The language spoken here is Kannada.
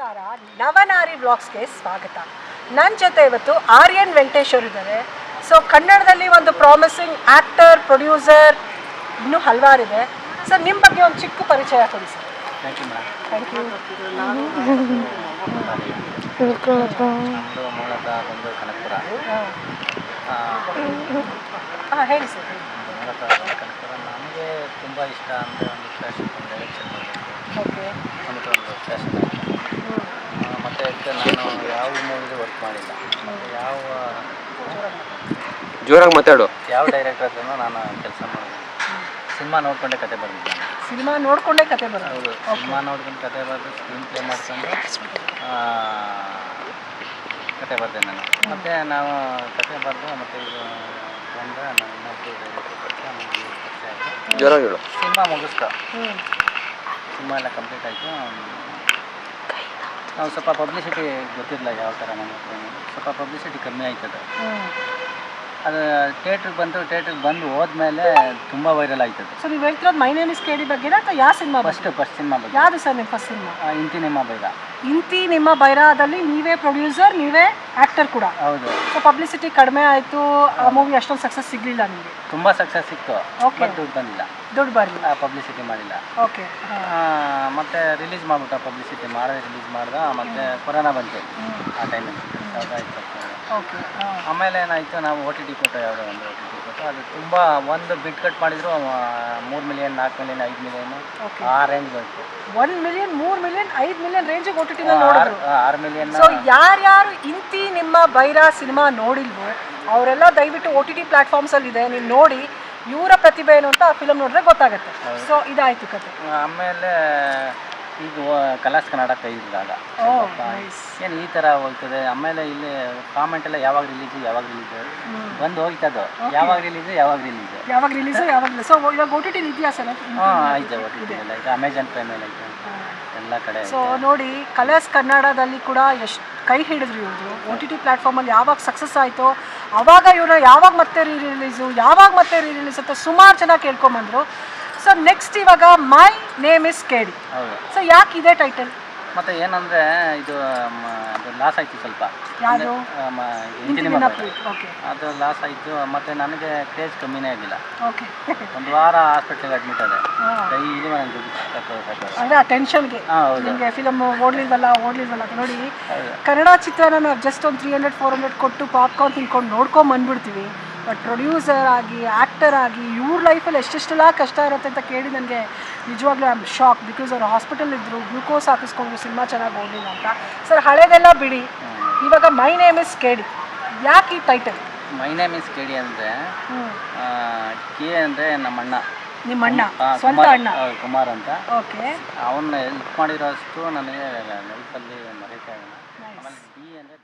ನಮಸ್ಕಾರ, ನವನಾರಿ ವ್ಲಾಗ್ಸ್ಗೆ ಸ್ವಾಗತ. ನನ್ನ ಜೊತೆ ಇವತ್ತು ಆರ್ಯನ್ ವೆಂಕಟೇಶ್ ಅವರು ಇದ್ದಾರೆ. ಸೊ ಕನ್ನಡದಲ್ಲಿ ಒಂದು ಪ್ರಾಮಿಸಿಂಗ್ ಆ್ಯಕ್ಟರ್, ಪ್ರೊಡ್ಯೂಸರ್, ಇನ್ನೂ ಹಲವಾರಿದೆ. ಸರ್, ನಿಮ್ಮ ಬಗ್ಗೆ ಒಂದು ಚಿಕ್ಕ ಪರಿಚಯ ಕೊಡಿ sir. Thank you madam. Thank you. ನಮ್ಮದು ಮೂಲತಃ ಬಂದು ಕನಕಪುರ. ಹಾಂ, ಹೇಳಿ ಸರ್. ಮೂಲತಃ ಕನಕಪುರ. ನನಗೆ ತುಂಬ ಇಷ್ಟ ಅಂದರೆ ಒಂದು ಫ್ಯಾಷನ್ ಡೈರೆಕ್ಷನ್ ಮಾಡಬೇಕು, ಓಕೆ. ಒಂದು ಫ್ಯಾಷನ್ ಮತ್ತು ನಾನು ಯಾವ ಮೂವಿಗೂ ವರ್ಕ್ ಮಾಡಿಲ್ಲ. ಮತ್ತು ಜೋರಾಗಿ ಮಾತಾಡು. ಯಾವ ಡೈರೆಕ್ಟರ್ ಹತ್ರನೂ ನಾನು ಕೆಲಸ ಮಾಡಿದೆ. ಸಿನಿಮಾ ನೋಡ್ಕೊಂಡೆ ಕತೆ ಬರೆದಿದ್ದೆ. ಸಿನಿಮಾ ನೋಡಿಕೊಂಡೇ ಕತೆ ಬರೋದು? ಹೌದು, ಸಿನಿಮಾ ನೋಡ್ಕೊಂಡು ಕತೆ ಬರೆದು ಸ್ಕ್ರೀನ್ ಪ್ಲೇ ಮಾಡ್ಕೊಂಡು ಕತೆ ಬರೆದೆ ನಾನು. ಮತ್ತು ನಾವು ಕತೆ ಬರೆದು ಮತ್ತು ಇದು ಬಂದರೆ ನಾನು ಇನ್ನೊಬ್ಬರು ಡೈರೆಕ್ಟರ್ ಜೋರಾಗಿ ಹೇಳು. ಸಿನಿಮಾ ಮುಗಿಸ್ತು. ಸಿನಿಮಾ ಎಲ್ಲ ಕಂಪ್ಲೀಟ್ ಆಯಿತು. ನಾವು ಸ್ವಲ್ಪ ಪಬ್ಲಿಸಿಟಿ ಗೊತ್ತಿರಲಿಲ್ಲ, ಯಾವ ಥರ ನಮ್ಮ ಸ್ವಲ್ಪ ಪಬ್ಲಿಸಿಟಿ ಕಮ್ಮಿ ಆಯ್ತದೆ. ಅದು ಥಿಯೇಟ್ರಿಗೆ ಬಂದು ಹೋದ್ಮೇಲೆ ತುಂಬ ವೈರಲ್ ಆಯ್ತದೆ. ಸೊ ನೀವು ಹೇಳ್ತಿರೋದು ಮೈ ನೇಮ್ ಇಸ್ ಕೇಡಿ ಬಗ್ಗೆನಾ ಅಥವಾ ಯಾವ ಸಿನಿಮಾ? ಫಸ್ಟ್ ಸಿನಿಮಾ ಬಗ್ಗೆ. ಯಾವುದು ಸರ್ ನಿಮ್ಮ ಫಸ್ಟ್ ಸಿನಿಮಾ? ಇಂತಿ ನಿಮ್ಮ ಬೈರ. ಇಂತಿ ನಿಮ್ಮ ಬೈರಾದಲ್ಲಿ ನೀವೇ ಪ್ರೊಡ್ಯೂಸರ್, ನೀವೇ ಆ್ಯಕ್ಟರ್ ಕೂಡ? ಹೌದು. ಸೊ ಪಬ್ಲಿಸಿಟಿ ಕಡಿಮೆ ಆಯಿತು, ಆ ಮೂವಿ ಅಷ್ಟೊಂದು ಸಕ್ಸಸ್ ಸಿಗಲಿಲ್ಲ ನಿಮಗೆ? ತುಂಬ ಸಕ್ಸಸ್ ಸಿಕ್ತು. ಓಕೆ. ದುಡ್ಡು ಬಂದಿಲ್ಲ, ದುಡ್ಡು ಬರಲಿಲ್ಲ, ಪಬ್ಲಿಸಿಟಿ ಮಾಡಿಲ್ಲ. ಓಕೆ. ಮತ್ತು ರಿಲೀಸ್ ಮಾಡಿಬಿಟ್ಟ, ಪಬ್ಲಿಸಿಟಿ ಮಾಡಿದೆ, ರಿಲೀಸ್ ಮಾಡ್ದ. ಮತ್ತು ಕೊರೋನಾ ಬಂತು ಆ ಟೈಮಲ್ಲಿ 2020. ಓಕೆ. ಆಮೇಲೆ ಏನಾಯಿತು, ನಾವು OTT ಕೊಟ್ಟು, ಯಾವುದೋ ಒಂದು OTT ಕೊಟ್ಟು ಅದು ತುಂಬ ಒಂದು ಬಿಟ್ ಕಟ್ ಮಾಡಿದ್ರು 3 ಮಿಲಿಯನ್, 4 ಮಿಲಿಯನ್, 5 ಮಿಲಿಯನ್ ಆ ರೇಂಜ್ ಬಂತು. 1 ಮಿಲಿಯನ್, 3 ಮಿಲಿಯನ್, 5 ಮಿಲಿಯನ್ ರೇಂಜಿಗೆ OTT ನೋಡಿದ್ರು. 6 ಮಿಲಿಯನ್. ಸೊ ಯಾರ್ಯಾರು ಇಂತಿ ನಿಮ್ಮ ಬೈರಾ ಸಿನಿಮಾ ನೋಡಿಲ್ವೋ ಅವರೆಲ್ಲ ದಯವಿಟ್ಟು OTT ಪ್ಲಾಟ್ಫಾರ್ಮ್ಸಲ್ಲಿದೆ, ನೀವು ನೋಡಿ ಇವರ ಪ್ರತಿಭೆ ಏನು ಅಂತ ಆ ಫಿಲಮ್ ನೋಡಿದ್ರೆ ಗೊತ್ತಾಗುತ್ತೆ. ಸೊ ಇದಾಯಿತು ಕತೆ. ಆಮೇಲೆ ಈಗ ಕಲರ್ಸ್ ಕನ್ನಡ ಕೈ ಇದ್ದಾಗ ಏನು ಈ ಥರ ಹೋಗ್ತದೆ. ಆಮೇಲೆ ಇಲ್ಲಿ ಕಾಮೆಂಟ್ ಎಲ್ಲ ಯಾವಾಗ ರಿಲೀಸು ಬಂದು ಹೋಗ್ತದೆ. ಯಾವಾಗ ರಿಲೀಸು ಸೊ ಇವಾಗ OTT ಇದೆಯಾ ಸರ್? ಐತೆ OTT ಎಲ್ಲ. ಈಗ ಅಮೆಜಾನ್ ಪ್ರೈಮಲ್ಲಿ ಐತೆ, ಎಲ್ಲ ಕಡೆ. ಸೊ ನೋಡಿ, ಕಲರ್ಸ್ ಕನ್ನಡದಲ್ಲಿ ಕೂಡ ಎಷ್ಟು ಕೈ ಹಿಡಿದ್ರು ಇವರು. OTT ಪ್ಲ್ಯಾಟ್ಫಾರ್ಮಲ್ಲಿ ಯಾವಾಗ ಸಕ್ಸಸ್ ಆಯಿತು ಆವಾಗ ಇವರು ಯಾವಾಗ ಮತ್ತೆ ರೀ ರಿಲೀಸ್ ಅಂತ ಸುಮಾರು ಜನ ಕೇಳ್ಕೊಂಬಂದರು. ಸೊ ನೆಕ್ಸ್ಟ್ ಇವಾಗ ಮೈ ನೇಮ್ ಇಸ್ ಕೇಡಿ. ಹೌದು. ಸೊ ಯಾಕೆ ಇದೆ ಟೈಟಲ್? ಮತ್ತು ಏನಂದರೆ ಇದು ಲಾಸ್ ಆಯಿತು ಸ್ವಲ್ಪ. ಯಾವುದು? ಓಕೆ. ಅದು ಲಾಸ್ ಆಯಿತು. ಮತ್ತು ನನಗೆ ಕ್ರೇಜ್ ಕಮ್ಮಿನೇ ಆಗಿಲ್ಲ. ಓಕೆ. ಒಂದು ವಾರ ಹಾಸ್ಪಿಟ್ಲಿಗೆ ಅಡ್ಮಿಟ್ ಆದೆ. ಡೈಲಿ ನನಗೆ ದುಡ್ಡು ಅಂದರೆ ಆ ಟೆನ್ಷನ್ಗೆ ನಿಮಗೆ ಫಿಲಮ್ ಓಡಲಿಲ್ವಲ್ಲ ನೋಡಿ. ಕನ್ನಡ ಚಿತ್ರನ ನಾವು ಜಸ್ಟ್ ಒಂದು 300-400 ಕೊಟ್ಟು ಪಾಪ್ಕಾರ್ನ್ ತಿನ್ಕೊಂಡು ನೋಡ್ಕೊಂಬಂದ್ಬಿಡ್ತೀವಿ. ಬಟ್ ಪ್ರೊಡ್ಯೂಸರ್ ಆಗಿ, ಆ್ಯಕ್ಟರ್ ಆಗಿ ಇವ್ರ ಲೈಫಲ್ಲಿ ಎಷ್ಟೆಷ್ಟೆಲ್ಲ ಕಷ್ಟ ಇರುತ್ತೆ ಅಂತ ಕೇಳಿ ನನಗೆ ನಿಜವಾಗ್ಲೂ ಐ ಆಮ್ ಶಾಕ್. ಬಿಕಾಸ್ ಅವರು ಹಾಸ್ಪಿಟಲ್ ಇದ್ದರು, ಗ್ಲೂಕೋಸ್ ಹಾಕಿಸ್ಕೊಂಡ್ರು, ಸಿನಿಮಾ ಚೆನ್ನಾಗಿ ಓಡಲಿಲ್ಲ ಅಂತ. ಸರ್, ಹಳೇದೆಲ್ಲ ಬಿಡಿ, ಇವಾಗ ಮೈ ನೇಮ್ ಇಸ್ ಕೇಡಿ, ಯಾಕೆ ಈ ಟೈಟಲ್? ಮೈ ನೇಮ್ ಇಸ್ ಕೇಡಿ ಅಂದರೆ ಕೆ ಅಂದರೆ ನಮ್ಮ ಅಣ್ಣ, ನಿಮ್ಮ ಅಣ್ಣ, ಸ್ವಂತ ಅಣ್ಣ ಕುಮಾರ್ ಅಂತ. ಓಕೆ. ಅವನ್ನ ಹೆಲ್ಪ್ ಮಾಡಿರೋಷ್ಟು ನನಗೆ ಲೈಫಲ್ಲಿ ಮರೆಯೋಕ್ಕಾಗಲ್ಲ. ಆಮೇಲೆ ಡಿ ಅಂದರೆ